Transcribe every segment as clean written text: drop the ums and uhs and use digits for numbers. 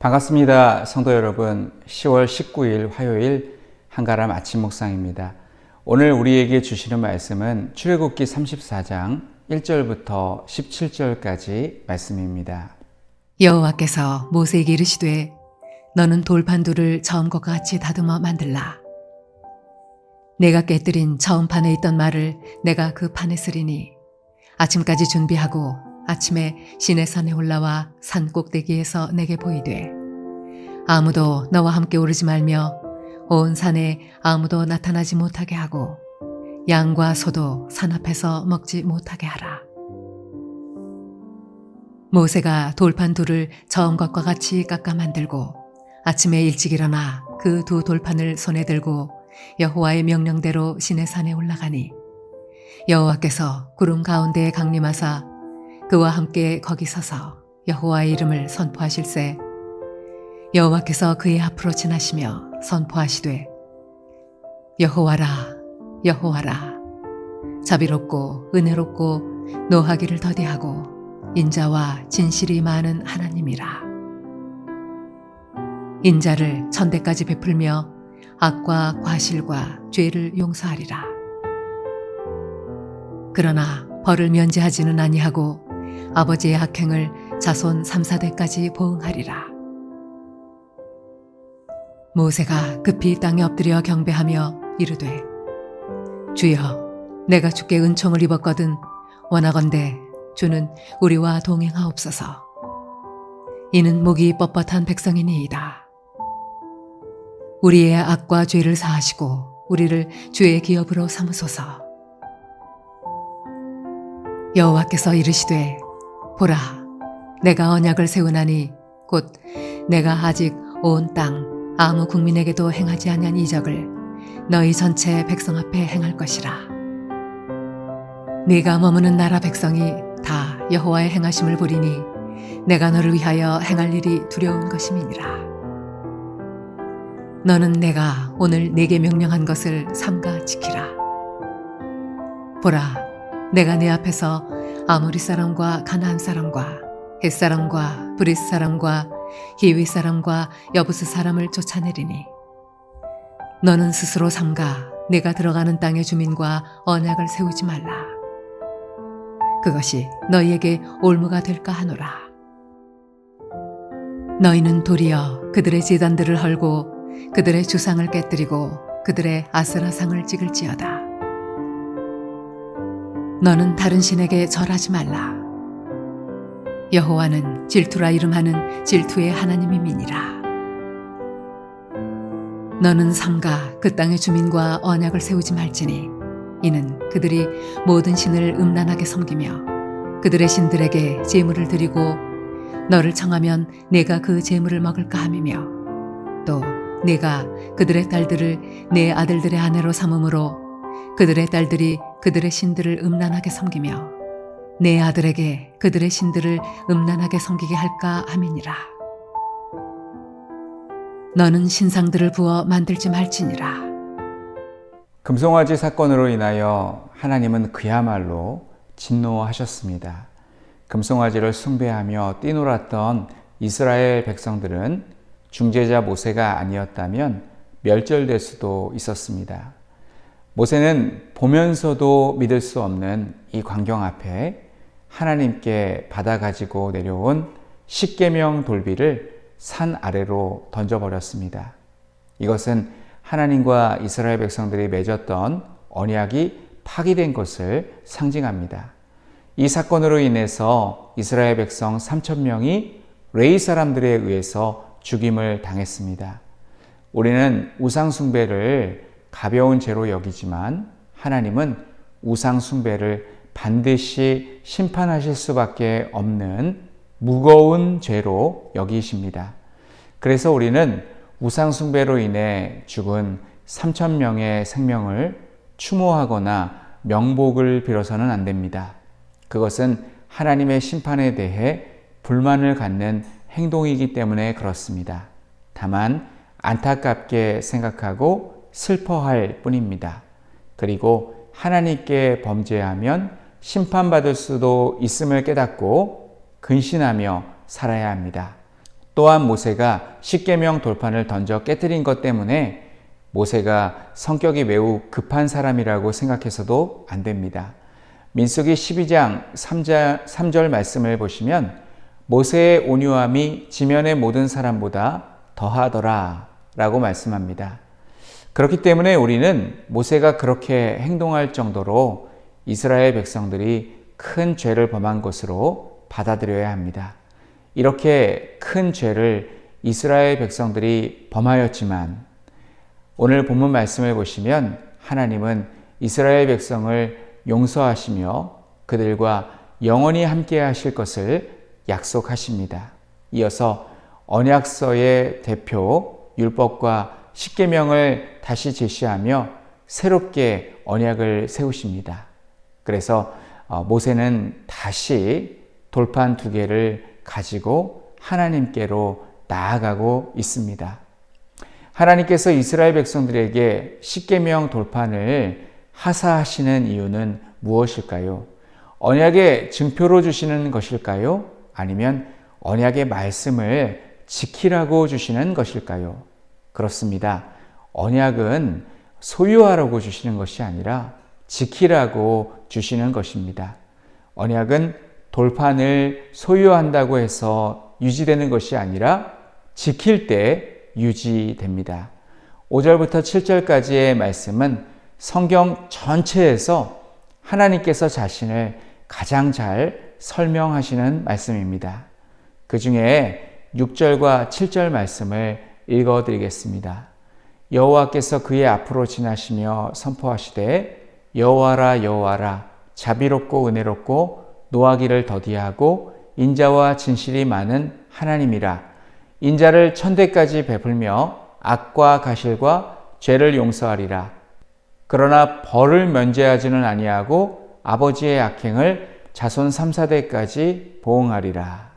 반갑습니다. 성도 여러분, 10월 19일 화요일 한가람 아침 묵상입니다. 오늘 우리에게 주시는 말씀은 출애굽기 34장 1절부터 17절까지 말씀입니다. 여호와께서 모세에게 이르시되 너는 돌판두를 처음 것과 같이 다듬어 만들라. 내가 깨뜨린 처음 판에 있던 말을 내가 그 판에 쓰리니 아침까지 준비하고 아침에 시내산에 올라와 산 꼭대기에서 내게 보이되 아무도 너와 함께 오르지 말며 온 산에 아무도 나타나지 못하게 하고 양과 소도 산 앞에서 먹지 못하게 하라. 모세가 돌판 둘을 처음 것과 같이 깎아 만들고 아침에 일찍 일어나 그 두 돌판을 손에 들고 여호와의 명령대로 시내산에 올라가니 여호와께서 구름 가운데에 강림하사 그와 함께 거기 서서 여호와의 이름을 선포하실세 여호와께서 그의 앞으로 지나시며 선포하시되 여호와라 여호와라 자비롭고 은혜롭고 노하기를 더디하고 인자와 진실이 많은 하나님이라. 인자를 천대까지 베풀며 악과 과실과 죄를 용서하리라. 그러나 벌을 면제하지는 아니하고 아버지의 악행을 자손 3, 4대까지 보응하리라. 모세가 급히 땅에 엎드려 경배하며 이르되 주여 내가 주께 은총을 입었거든 원하건대 주는 우리와 동행하옵소서. 이는 목이 뻣뻣한 백성이니이다. 우리의 악과 죄를 사하시고 우리를 주의 기업으로 삼으소서. 여호와께서 이르시되 보라 내가 언약을 세우나니 곧 내가 아직 온 땅 아무 국민에게도 행하지 아니한 이적을 너희 전체 백성 앞에 행할 것이라. 네가 머무는 나라 백성이 다 여호와의 행하심을 보리니 내가 너를 위하여 행할 일이 두려운 것임이니라. 너는 내가 오늘 네게 명령한 것을 삼가 지키라. 보라 내가 네 앞에서 아모리 사람과 가나안 사람과 헷 사람과 브릿 사람과 히위 사람과 여부스 사람을 쫓아내리니 너는 스스로 삼가 내가 들어가는 땅의 주민과 언약을 세우지 말라. 그것이 너희에게 올무가 될까 하노라. 너희는 도리어 그들의 제단들을 헐고 그들의 주상을 깨뜨리고 그들의 아스라상을 찍을지어다. 너는 다른 신에게 절하지 말라. 여호와는 질투라 이름하는 질투의 하나님임이니라. 너는 삼가 그 땅의 주민과 언약을 세우지 말지니 이는 그들이 모든 신을 음란하게 섬기며 그들의 신들에게 제물을 드리고 너를 청하면 내가 그 제물을 먹을까 함이며 또 내가 그들의 딸들을 내 아들들의 아내로 삼음으로 그들의 딸들이 그들의 신들을 음란하게 섬기며 내 아들에게 그들의 신들을 음란하게 섬기게 할까 함이니라. 너는 신상들을 부어 만들지 말지니라. 금송아지 사건으로 인하여 하나님은 그야말로 진노하셨습니다. 금송아지를 숭배하며 뛰놀았던 이스라엘 백성들은 중재자 모세가 아니었다면 멸절될 수도 있었습니다. 모세는 보면서도 믿을 수 없는 이 광경 앞에 하나님께 받아가지고 내려온 십계명 돌비를 산 아래로 던져버렸습니다. 이것은 하나님과 이스라엘 백성들이 맺었던 언약이 파기된 것을 상징합니다. 이 사건으로 인해서 이스라엘 백성 3,000명이 레위 사람들에 의해서 죽임을 당했습니다. 우리는 우상 숭배를 가벼운 죄로 여기지만 하나님은 우상 숭배를 반드시 심판하실 수밖에 없는 무거운 죄로 여기십니다. 그래서 우리는 우상 숭배로 인해 죽은 3,000명의 생명을 추모하거나 명복을 빌어서는 안 됩니다. 그것은 하나님의 심판에 대해 불만을 갖는 행동이기 때문에 그렇습니다. 다만 안타깝게 생각하고 슬퍼할 뿐입니다. 그리고 하나님께 범죄하면 심판받을 수도 있음을 깨닫고 근신하며 살아야 합니다. 또한 모세가 십계명 돌판을 던져 깨뜨린 것 때문에 모세가 성격이 매우 급한 사람이라고 생각해서도 안 됩니다. 민수기 12장 3절 말씀을 보시면 모세의 온유함이 지면의 모든 사람보다 더하더라 라고 말씀합니다. 그렇기 때문에 우리는 모세가 그렇게 행동할 정도로 이스라엘 백성들이 큰 죄를 범한 것으로 받아들여야 합니다. 이렇게 큰 죄를 이스라엘 백성들이 범하였지만 오늘 본문 말씀을 보시면 하나님은 이스라엘 백성을 용서하시며 그들과 영원히 함께 하실 것을 약속하십니다. 이어서 언약서의 대표 율법과 십계명을 다시 제시하며 새롭게 언약을 세우십니다. 그래서 모세는 다시 돌판 2개를 가지고 하나님께로 나아가고 있습니다. 하나님께서 이스라엘 백성들에게 십계명 돌판을 하사하시는 이유는 무엇일까요? 언약의 증표로 주시는 것일까요? 아니면 언약의 말씀을 지키라고 주시는 것일까요? 그렇습니다. 언약은 소유하라고 주시는 것이 아니라 지키라고 주시는 것입니다. 언약은 돌판을 소유한다고 해서 유지되는 것이 아니라 지킬 때 유지됩니다. 5절부터 7절까지의 말씀은 성경 전체에서 하나님께서 자신을 가장 잘 설명하시는 말씀입니다. 그 중에 6절과 7절 말씀을 읽어드리겠습니다. 여호와께서 그의 앞으로 지나시며 선포하시되 여호와라 여호와라 자비롭고 은혜롭고 노하기를 더디하고 인자와 진실이 많은 하나님이라. 인자를 천대까지 베풀며 악과 가실과 죄를 용서하리라. 그러나 벌을 면제하지는 아니하고 아버지의 악행을 자손 3, 4대까지 보응하리라.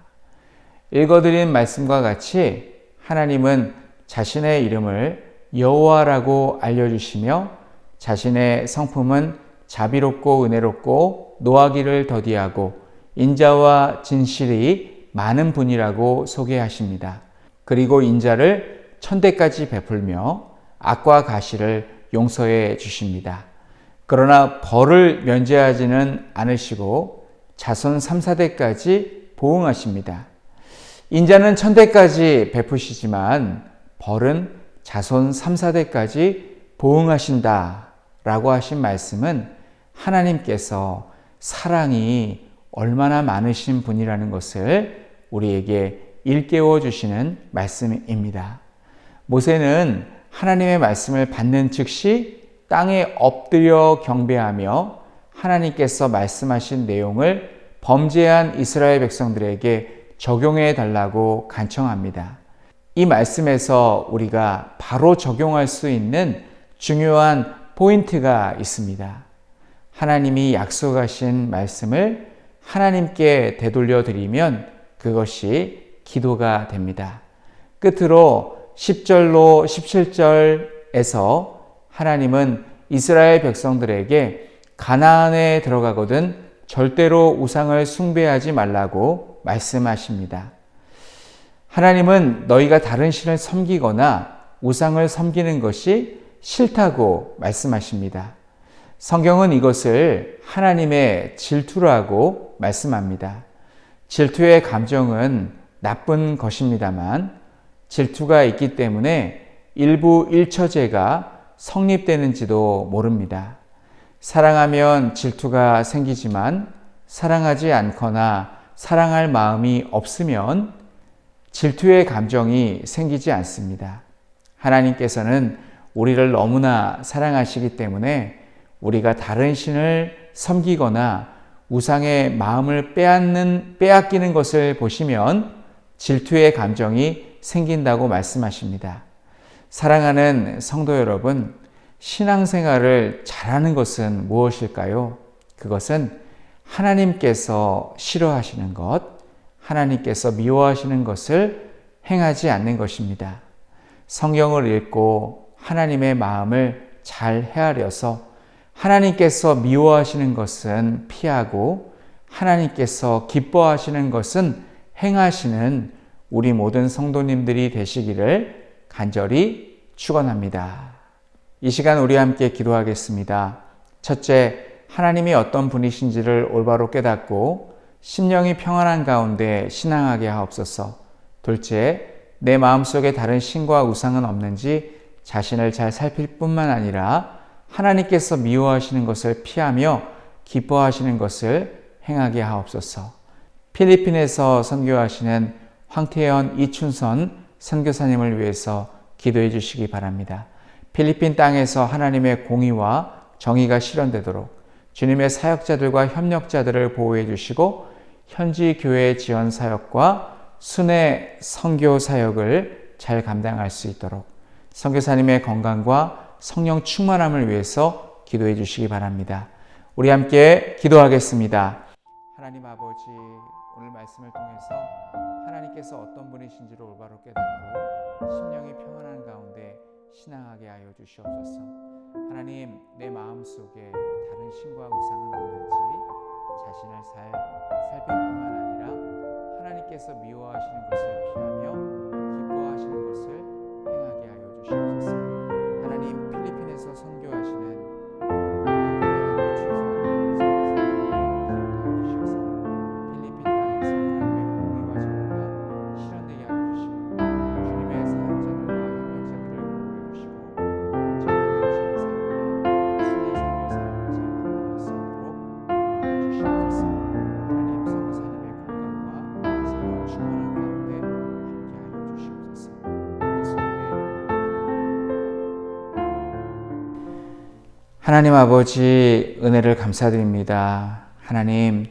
읽어드린 말씀과 같이 하나님은 자신의 이름을 여호와라고 알려주시며 자신의 성품은 자비롭고 은혜롭고 노하기를 더디하고 인자와 진실이 많은 분이라고 소개하십니다. 그리고 인자를 천대까지 베풀며 악과 가실을 용서해 주십니다. 그러나 벌을 면제하지는 않으시고 자손 3, 4대까지 보응하십니다. 인자는 천대까지 베푸시지만 벌은 자손 3, 4대까지 보응하신다 라고 하신 말씀은 하나님께서 사랑이 얼마나 많으신 분이라는 것을 우리에게 일깨워 주시는 말씀입니다. 모세는 하나님의 말씀을 받는 즉시 땅에 엎드려 경배하며 하나님께서 말씀하신 내용을 범죄한 이스라엘 백성들에게 적용해 달라고 간청합니다. 이 말씀에서 우리가 바로 적용할 수 있는 중요한 포인트가 있습니다. 하나님이 약속하신 말씀을 하나님께 되돌려 드리면 그것이 기도가 됩니다. 끝으로 10절로 17절에서 하나님은 이스라엘 백성들에게 가나안에 들어가거든 절대로 우상을 숭배하지 말라고 말씀하십니다. 하나님은 너희가 다른 신을 섬기거나 우상을 섬기는 것이 싫다고 말씀하십니다. 성경은 이것을 하나님의 질투라고 말씀합니다. 질투의 감정은 나쁜 것입니다만 질투가 있기 때문에 일부 일처제가 성립되는지도 모릅니다. 사랑하면 질투가 생기지만 사랑하지 않거나 사랑할 마음이 없으면 질투의 감정이 생기지 않습니다. 하나님께서는 우리를 너무나 사랑하시기 때문에 우리가 다른 신을 섬기거나 우상의 마음을 빼앗기는 것을 보시면 질투의 감정이 생긴다고 말씀하십니다. 사랑하는 성도 여러분, 신앙생활을 잘하는 것은 무엇일까요? 그것은 하나님께서 싫어하시는 것, 하나님께서 미워하시는 것을 행하지 않는 것입니다. 성경을 읽고 하나님의 마음을 잘 헤아려서 하나님께서 미워하시는 것은 피하고 하나님께서 기뻐하시는 것은 행하시는 우리 모든 성도님들이 되시기를 간절히 축원합니다. 이 시간 우리 함께 기도하겠습니다. 첫째, 하나님이 어떤 분이신지를 올바로 깨닫고 심령이 평안한 가운데 신앙하게 하옵소서. 둘째, 내 마음속에 다른 신과 우상은 없는지 자신을 잘 살필 뿐만 아니라 하나님께서 미워하시는 것을 피하며 기뻐하시는 것을 행하게 하옵소서. 필리핀에서 선교하시는 황태현 이춘선 선교사님을 위해서 기도해 주시기 바랍니다. 필리핀 땅에서 하나님의 공의와 정의가 실현되도록 주님의 사역자들과 협력자들을 보호해 주시고 현지 교회 지원 사역과 순회 선교 사역을 잘 감당할 수 있도록 선교사님의 건강과 성령 충만함을 위해서 기도해 주시기 바랍니다. 우리 함께 기도하겠습니다. 하나님 아버지, 오늘 말씀을 통해서 하나님께서 어떤 분이신지를 올바로 깨닫고 심령이 평안한 가운데 신앙하게 하여 주시옵소서. 하나님, 내 마음속에 다른 신과 우상은 없는지 자신을 살필 뿐만 아니라 하나님께서 미워하시는 것을 피하며 기뻐하시는 것을 행하게 하여 주시옵소서. 하나님, 필리핀에서 선교하시는 하나님 아버지, 은혜를 감사드립니다. 하나님,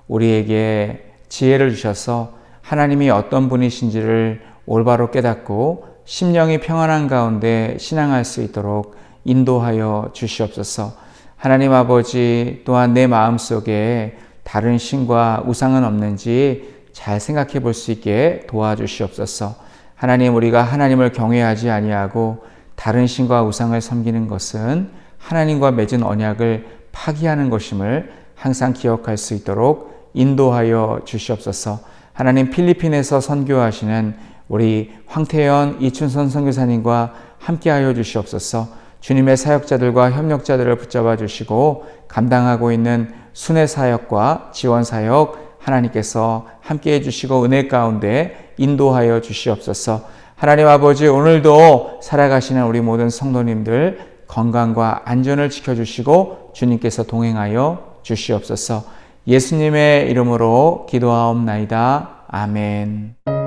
우리에게 지혜를 주셔서 하나님이 어떤 분이신지를 올바로 깨닫고 심령이 평안한 가운데 신앙할 수 있도록 인도하여 주시옵소서. 하나님 아버지, 또한 내 마음속에 다른 신과 우상은 없는지 잘 생각해 볼 수 있게 도와주시옵소서. 하나님, 우리가 하나님을 경외하지 아니하고 다른 신과 우상을 섬기는 것은 하나님과 맺은 언약을 파기하는 것임을 항상 기억할 수 있도록 인도하여 주시옵소서. 하나님, 필리핀에서 선교하시는 우리 황태현 이춘선 선교사님과 함께하여 주시옵소서. 주님의 사역자들과 협력자들을 붙잡아 주시고 감당하고 있는 순회 사역과 지원 사역 하나님께서 함께해 주시고 은혜 가운데 인도하여 주시옵소서. 하나님 아버지, 오늘도 살아가시는 우리 모든 성도님들 건강과 안전을 지켜주시고 주님께서 동행하여 주시옵소서. 예수님의 이름으로 기도하옵나이다. 아멘.